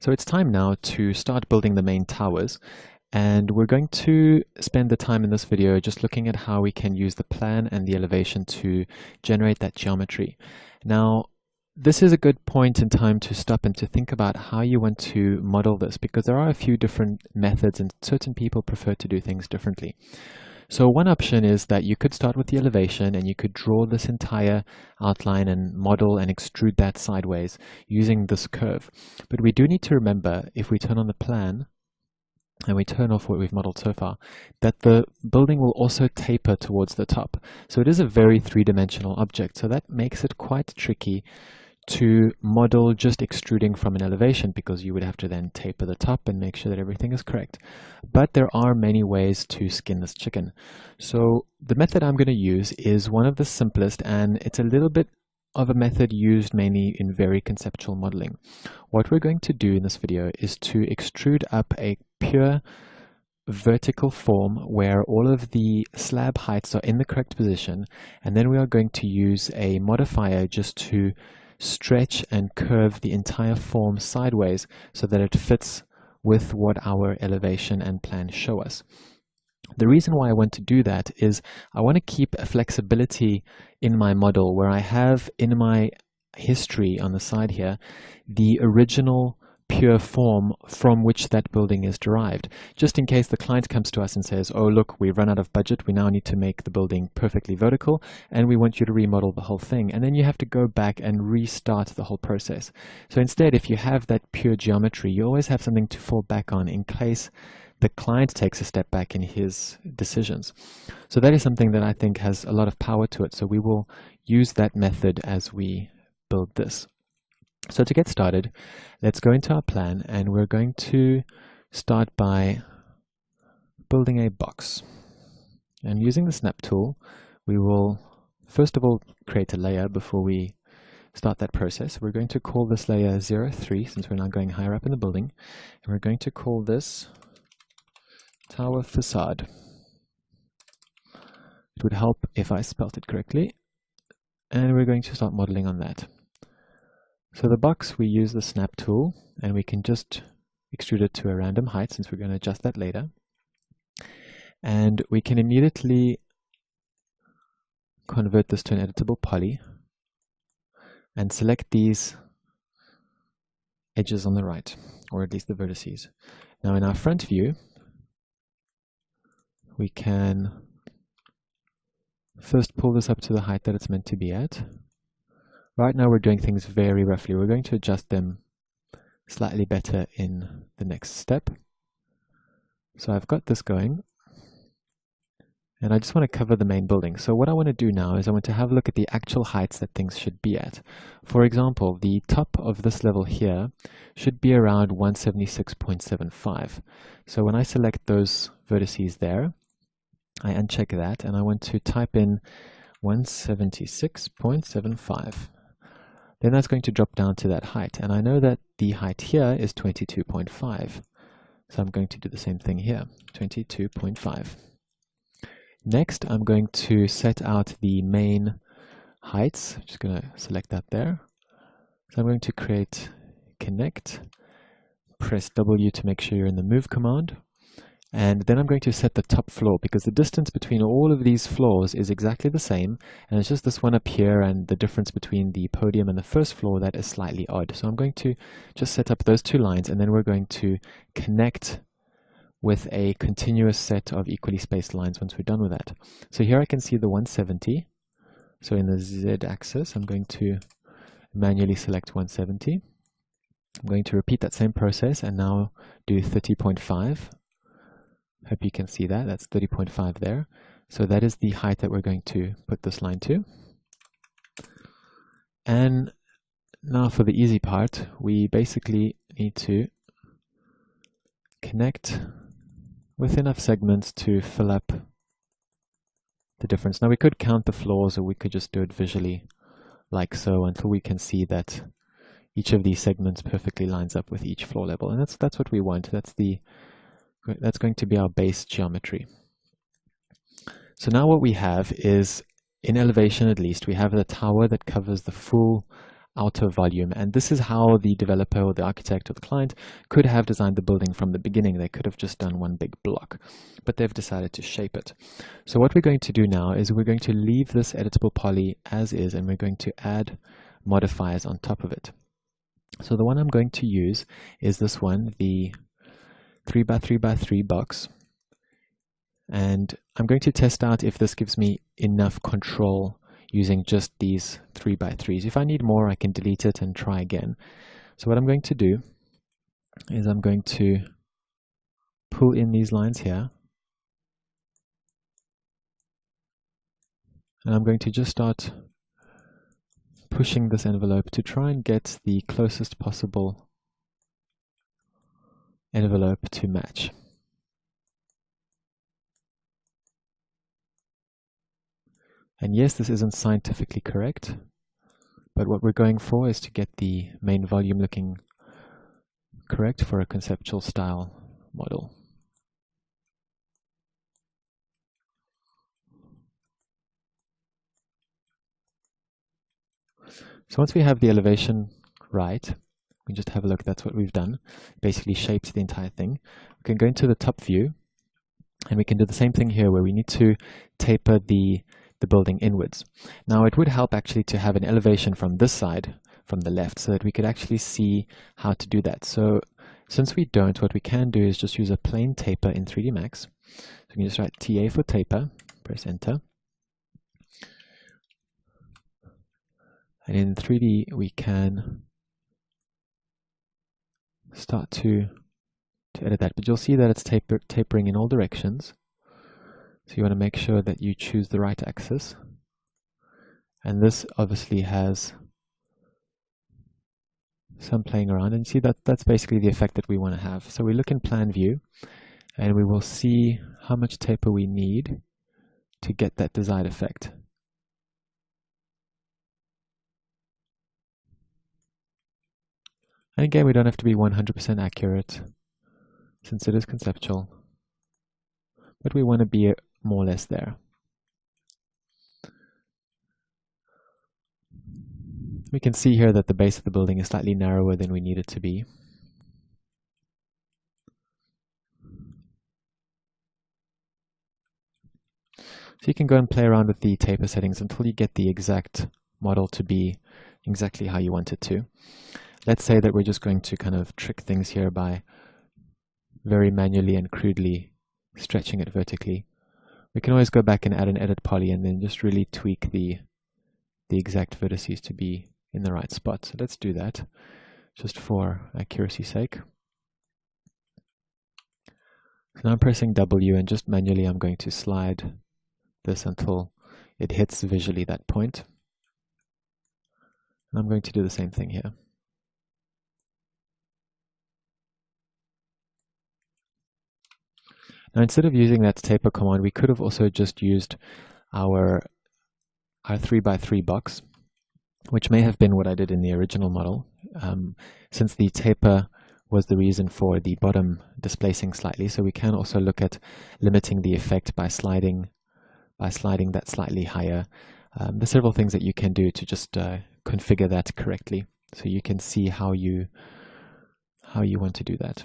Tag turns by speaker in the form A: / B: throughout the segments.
A: So it's time now to start building the main towers, and we're going to spend the time in this video just looking at how we can use the plan and the elevation to generate that geometry. Now, this is a good point in time to stop and to think about how you want to model this, because there are a few different methods and certain people prefer to do things differently. So one option is that you could start with the elevation and you could draw this entire outline and model and extrude that sideways using this curve. But we do need to remember, if we turn on the plan and we turn off what we've modeled so far, that the building will also taper towards the top. So it is a very three-dimensional object, so that makes it quite tricky to model just extruding from an elevation, because you would have to then taper the top and make sure that everything is correct. But there are many ways to skin this chicken. So the method I'm going to use is one of the simplest, and it's a little bit of a method used mainly in very conceptual modeling. What we're going to do in this video is to extrude up a pure vertical form where all of the slab heights are in the correct position, and then we are going to use a modifier just to stretch and curve the entire form sideways so that it fits with what our elevation and plan show us. The reason why I want to do that is I want to keep a flexibility in my model where I have in my history on the side here the original pure form from which that building is derived, just in case the client comes to us and says, oh look, we've run out of budget, we now need to make the building perfectly vertical and we want you to remodel the whole thing, and then you have to go back and restart the whole process. So instead, if you have that pure geometry, you always have something to fall back on in case the client takes a step back in his decisions. So that is something that I think has a lot of power to it, so we will use that method as we build this. So to get started, let's go into our plan, and we're going to start by building a box. And using the snap tool, we will first of all create a layer before we start that process. We're going to call this layer 03, since we're now going higher up in the building, and we're going to call this tower facade. It would help if I spelt it correctly, and we're going to start modeling on that. So the box, we use the snap tool, and we can just extrude it to a random height, since we're going to adjust that later. And we can immediately convert this to an editable poly and select these edges on the right, or at least the vertices. Now in our front view, we can first pull this up to the height that it's meant to be at. Right now we're doing things very roughly. We're going to adjust them slightly better in the next step. So I've got this going, and I just want to cover the main building. So what I want to do now is I want to have a look at the actual heights that things should be at. For example, the top of this level here should be around 176.75. So when I select those vertices there, I uncheck that, and I want to type in 176.75. Then that's going to drop down to that height, and I know that the height here is 22.5. So I'm going to do the same thing here, 22.5. Next, I'm going to set out the main heights. I'm just going to select that there. So I'm going to create connect, press W to make sure you're in the move command. And then I'm going to set the top floor, because the distance between all of these floors is exactly the same, and it's just this one up here and the difference between the podium and the first floor that is slightly odd. So I'm going to just set up those two lines, and then we're going to connect with a continuous set of equally spaced lines once we're done with that. So here I can see the 170. So in the Z axis, I'm going to manually select 170. I'm going to repeat that same process and now do 30.5. Hope you can see that. That's 30.5 there. So that is the height that we're going to put this line to. And now for the easy part, we basically need to connect with enough segments to fill up the difference. Now we could count the floors, or we could just do it visually like so until we can see that each of these segments perfectly lines up with each floor level. And that's what we want. That's going to be our base geometry. So now what we have is, in elevation at least, we have the tower that covers the full outer volume. And this is how the developer or the architect or the client could have designed the building from the beginning. They could have just done one big block, but they've decided to shape it. So what we're going to do now is we're going to leave this editable poly as is, and we're going to add modifiers on top of it. So the one I'm going to use is this one, the 3x3x3 box. And I'm going to test out if this gives me enough control using just these 3x3s. If I need more, I can delete it and try again. So what I'm going to do is I'm going to pull in these lines here. And I'm going to just start pushing this envelope to try and get the closest possible envelope to match. And yes, this isn't scientifically correct, but what we're going for is to get the main volume looking correct for a conceptual style model. So once we have the elevation right, we just have a look, that's what we've done. Basically shaped the entire thing. We can go into the top view, and we can do the same thing here where we need to taper the building inwards. Now it would help actually to have an elevation from this side, from the left, so that we could actually see how to do that. So since we don't, what we can do is just use a plain taper in 3D Max. So we can just write TA for taper, press enter. And in 3D we can start to edit that, but you'll see that it's tapering in all directions. So you want to make sure that you choose the right axis. And this obviously has some playing around, and see that that's basically the effect that we want to have. So we look in plan view and we will see how much taper we need to get that desired effect. And again, we don't have to be 100% accurate since it is conceptual, but we want to be more or less there. We can see here that the base of the building is slightly narrower than we need it to be. So you can go and play around with the taper settings until you get the exact model to be exactly how you want it to. Let's say that we're just going to kind of trick things here by very manually and crudely stretching it vertically. We can always go back and add an edit poly and then just really tweak the exact vertices to be in the right spot. So let's do that just for accuracy's sake. So now I'm pressing W, and just manually I'm going to slide this until it hits visually that point. And I'm going to do the same thing here. Now instead of using that taper command, we could have also just used our 3x3 box, which may have been what I did in the original model. Since the taper was the reason for the bottom displacing slightly, so we can also look at limiting the effect by sliding that slightly higher. There's several things that you can do to just configure that correctly, so you can see how you want to do that.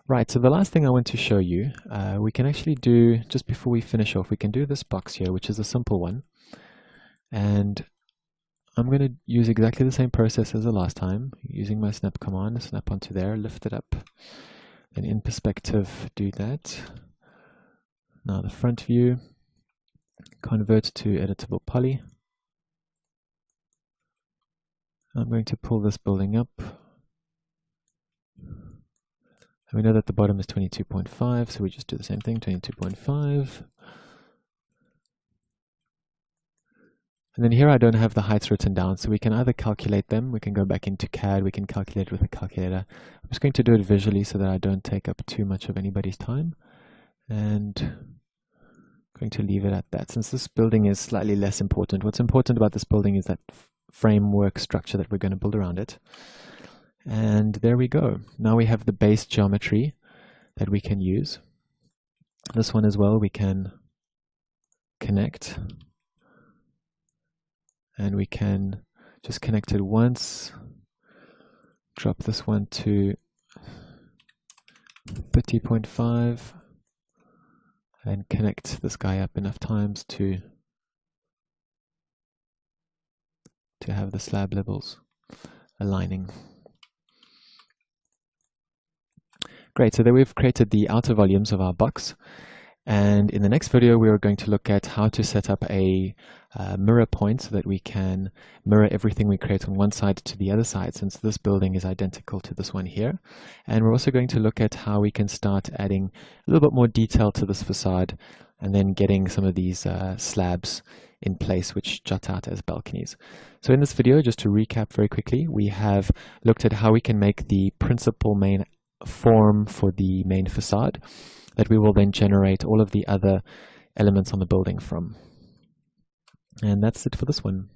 A: Right, so the last thing I want to show you, we can actually do, just before we finish off, we can do this box here, which is a simple one. And I'm going to use exactly the same process as the last time, using my snap command, snap onto there, lift it up, and in perspective do that. Now the front view, convert to editable poly. I'm going to pull this building up. And we know that the bottom is 22.5, so we just do the same thing, 22.5. And then here I don't have the heights written down, so we can either calculate them, we can go back into CAD, we can calculate with a calculator. I'm just going to do it visually so that I don't take up too much of anybody's time. And I'm going to leave it at that. Since this building is slightly less important, what's important about this building is that framework structure that we're going to build around it. And there we go. Now we have the base geometry that we can use. This one as well we can connect. And we can just connect it once, drop this one to 30.5, and connect this guy up enough times to have the slab levels aligning. Great, so there we've created the outer volumes of our box. And in the next video, we are going to look at how to set up a mirror point so that we can mirror everything we create on one side to the other side, since this building is identical to this one here. And we're also going to look at how we can start adding a little bit more detail to this facade and then getting some of these slabs in place which jut out as balconies. So in this video, just to recap very quickly, we have looked at how we can make the principal main form for the main facade that we will then generate all of the other elements on the building from. And that's it for this one.